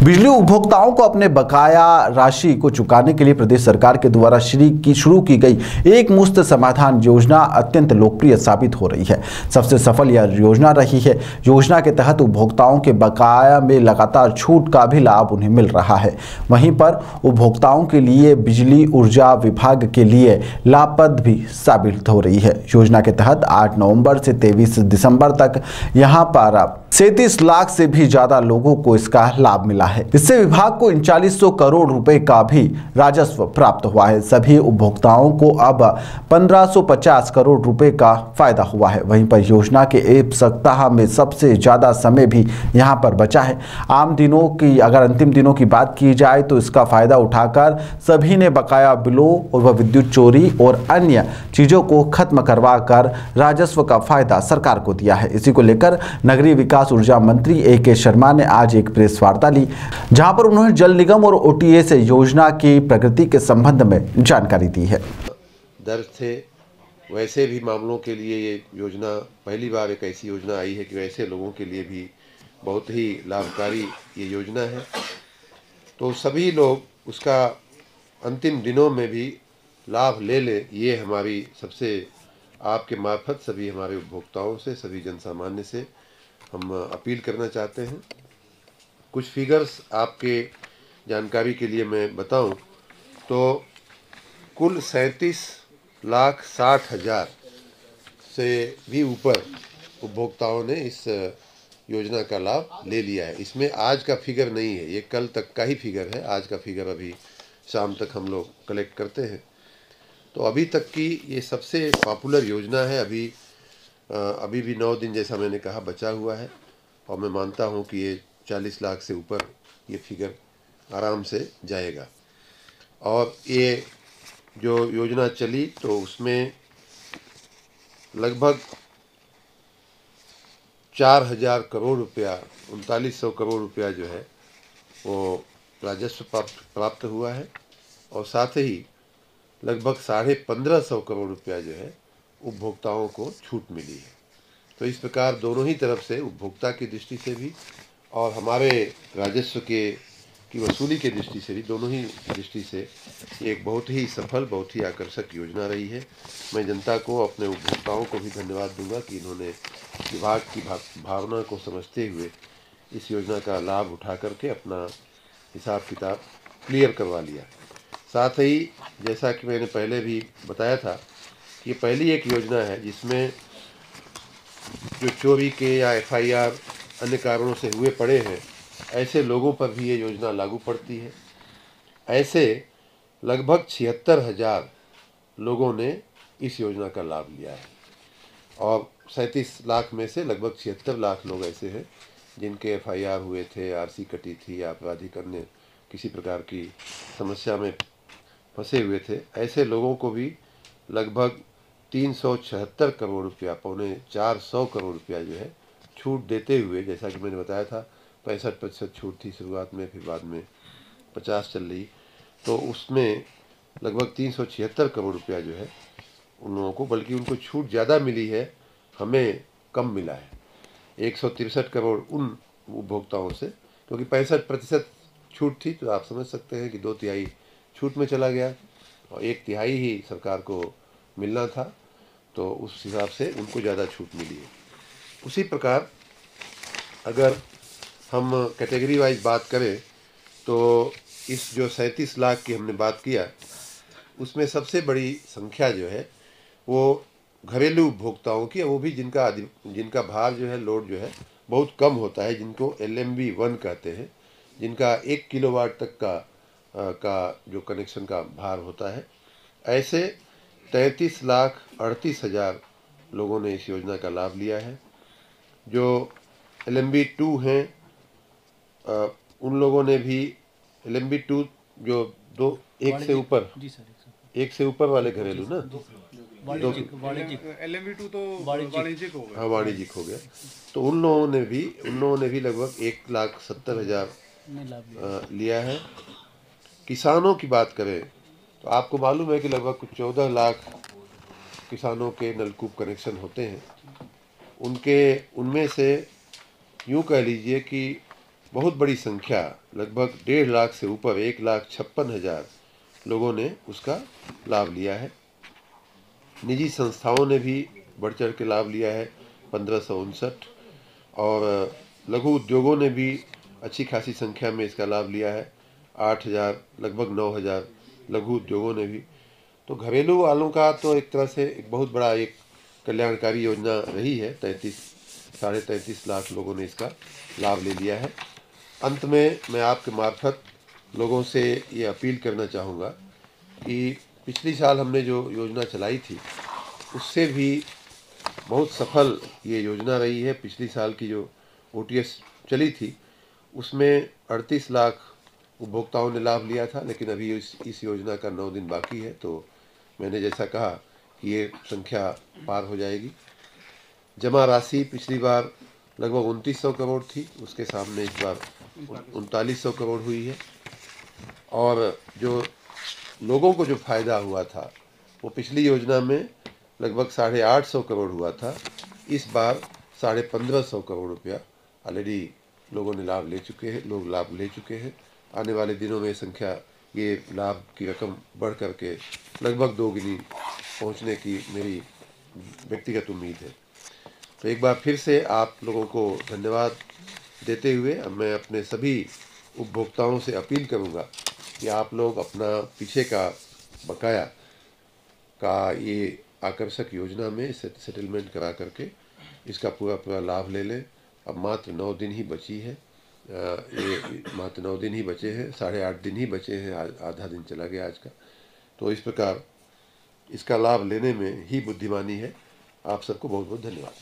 बिजली उपभोक्ताओं को अपने बकाया राशि को चुकाने के लिए प्रदेश सरकार के द्वारा शुरू की गई एक मुश्त समाधान योजना अत्यंत लोकप्रिय साबित हो रही है। सबसे सफल यह योजना रही है। योजना के तहत उपभोक्ताओं के बकाया में लगातार छूट का भी लाभ उन्हें मिल रहा है। वहीं पर उपभोक्ताओं के लिए बिजली ऊर्जा विभाग के लिए लाभप्रद भी साबित हो रही है। योजना के तहत 8 नवंबर से 23 दिसंबर तक यहां पर 37 लाख से भी ज्यादा लोगों को इसका लाभ मिला है। इससे विभाग को 3900 करोड़ रुपए का भी राजस्व प्राप्त हुआ है। सभी उपभोक्ताओं को अब 1550 करोड़ रुपए का फायदा हुआ है। वहीं पर योजना के एक सप्ताह में सबसे ज्यादा समय भी यहां पर बचा है। आम दिनों की अगर अंतिम दिनों की बात की जाए तो इसका फायदा उठाकर सभी ने बकाया बिलों और विद्युत चोरी और अन्य चीजों को खत्म करवा कर राजस्व का फायदा सरकार को दिया है। इसी को लेकर नगरीय विकास ऊर्जा मंत्री AK शर्मा ने आज एक प्रेस वार्ता ली, जहां पर उन्होंने जल निगम और OTS योजना की प्रगति के संबंध में जानकारी दी है। दर्ज थे वैसे भी मामलों के लिए ये योजना पहली बार एक ऐसी योजना आई है कि वैसे लोगों के लिए भी बहुत ही लाभकारी ये योजना है। तो सभी लोग उसका अंतिम दिनों में भी लाभ ले लें, ये हमारी सबसे आपके मार्फत सभी हमारे उपभोक्ताओं से, सभी जन सामान्य से हम अपील करना चाहते हैं। कुछ फिगर्स आपके जानकारी के लिए मैं बताऊं तो कुल 37,60,000 से भी ऊपर उपभोक्ताओं ने इस योजना का लाभ ले लिया है। इसमें आज का फिगर नहीं है, ये कल तक का ही फिगर है। आज का फिगर अभी शाम तक हम लोग कलेक्ट करते हैं। तो अभी तक की ये सबसे पॉपुलर योजना है। अभी भी 9 दिन जैसा मैंने कहा बचा हुआ है और मैं मानता हूँ कि ये 40 लाख से ऊपर ये फिगर आराम से जाएगा। और ये जो योजना चली तो उसमें लगभग 4000 करोड़ रुपया, 3900 करोड़ रुपया जो है वो राजस्व प्राप्त हुआ है और साथ ही लगभग 1550 करोड़ रुपया जो है उपभोक्ताओं को छूट मिली है। तो इस प्रकार दोनों ही तरफ से, उपभोक्ता की दृष्टि से भी और हमारे राजस्व की वसूली की दृष्टि से भी, दोनों ही दृष्टि से एक बहुत ही सफल, बहुत ही आकर्षक योजना रही है। मैं जनता को, अपने उपभोक्ताओं को भी धन्यवाद दूंगा कि इन्होंने विभाग की भावना को समझते हुए इस योजना का लाभ उठा करके अपना हिसाब किताब क्लियर करवा लिया। साथ ही जैसा कि मैंने पहले भी बताया था, ये पहली एक योजना है जिसमें जो चोरी के या FIR अन्य कारणों से हुए पड़े हैं, ऐसे लोगों पर भी ये योजना लागू पड़ती है। ऐसे लगभग 76,000 लोगों ने इस योजना का लाभ लिया है और 37 लाख में से लगभग 76 लाख लोग ऐसे हैं जिनके FIR हुए थे, RC कटी थी या आपराधिक अन्य किसी प्रकार की समस्या में फंसे हुए थे। ऐसे लोगों को भी लगभग 376 करोड़ रुपया, 450 करोड़ रुपया जो है छूट देते हुए, जैसा कि मैंने बताया था 65% छूट थी शुरुआत में, फिर बाद में 50 चल रही, तो उसमें लगभग 376 करोड़ रुपया जो है उन लोगों को, बल्कि उनको छूट ज़्यादा मिली है, हमें कम मिला है 163 करोड़ उन उपभोक्ताओं से, क्योंकि 65% छूट थी। तो आप समझ सकते हैं कि 2/3 छूट में चला गया और 1/3 ही सरकार को मिलना था, तो उस हिसाब से उनको ज़्यादा छूट मिली है। उसी प्रकार अगर हम कैटेगरी वाइज बात करें तो इस जो 37 लाख की हमने बात किया, उसमें सबसे बड़ी संख्या जो है वो घरेलू उपभोक्ताओं की है, वो भी जिनका भार जो है, लोड जो है बहुत कम होता है, जिनको LMB 1 कहते हैं, जिनका 1 किलोवाट तक का जो कनेक्शन का भार होता है। ऐसे 33,38,000 लोगों ने इस योजना का लाभ लिया है। जो LMB 2 हैं उन लोगों ने भी, LMB 2 जो एक से ऊपर, एक से ऊपर वाले घरेलू ना, LMB 2 तो वाणिज्यिक हो गया। हाँ, वाणिज्यिक हो गया। तो उन लोगों ने भी लगभग 1,70,000 लिया है। किसानों की बात करें तो आपको मालूम है कि लगभग 14 लाख किसानों के नलकूप कनेक्शन होते हैं। उनमें से यूँ कह लीजिए कि बहुत बड़ी संख्या, लगभग 1.5 लाख से ऊपर 1,56,000 लोगों ने उसका लाभ लिया है। निजी संस्थाओं ने भी बढ़ चढ़ के लाभ लिया है 1559, और लघु उद्योगों ने भी अच्छी खासी संख्या में इसका लाभ लिया है 8,000, लगभग 9,000 लघु उद्योगों ने भी। तो घरेलू वालों का तो एक तरह से एक बहुत बड़ा एक कल्याणकारी योजना रही है। 33 लाख लोगों ने इसका लाभ ले लिया है। अंत में मैं आपके मार्फत लोगों से ये अपील करना चाहूँगा कि पिछली साल हमने जो योजना चलाई थी उससे भी बहुत सफल ये योजना रही है। पिछली साल की जो OTS चली थी उसमें 38 लाख उपभोक्ताओं ने लाभ लिया था, लेकिन अभी इस योजना का 9 दिन बाकी है। तो मैंने जैसा कहा कि ये संख्या पार हो जाएगी। जमा राशि पिछली बार लगभग 2900 करोड़ थी, उसके सामने इस बार 3900 करोड़ हुई है। और जो लोगों को जो फ़ायदा हुआ था वो पिछली योजना में लगभग 850 करोड़ हुआ था, इस बार 1550 करोड़ रुपया ऑलरेडी लोगों ने लाभ ले चुके हैं। आने वाले दिनों में संख्या, ये लाभ की रकम बढ़ करके लगभग 2 गुनी पहुंचने की मेरी व्यक्तिगत उम्मीद है। तो एक बार फिर से आप लोगों को धन्यवाद देते हुए मैं अपने सभी उपभोक्ताओं से अपील करूंगा कि आप लोग अपना पीछे का बकाया का ये आकर्षक योजना में सेटलमेंट करा करके इसका पूरा लाभ ले लें। अब मात्र 9 दिन ही बची है, ये मात्र 9 दिन ही बचे हैं, 8.5 दिन ही बचे हैं, आधा दिन चला गया आज का। तो इस प्रकार इसका लाभ लेने में ही बुद्धिमानी है। आप सबको बहुत बहुत धन्यवाद।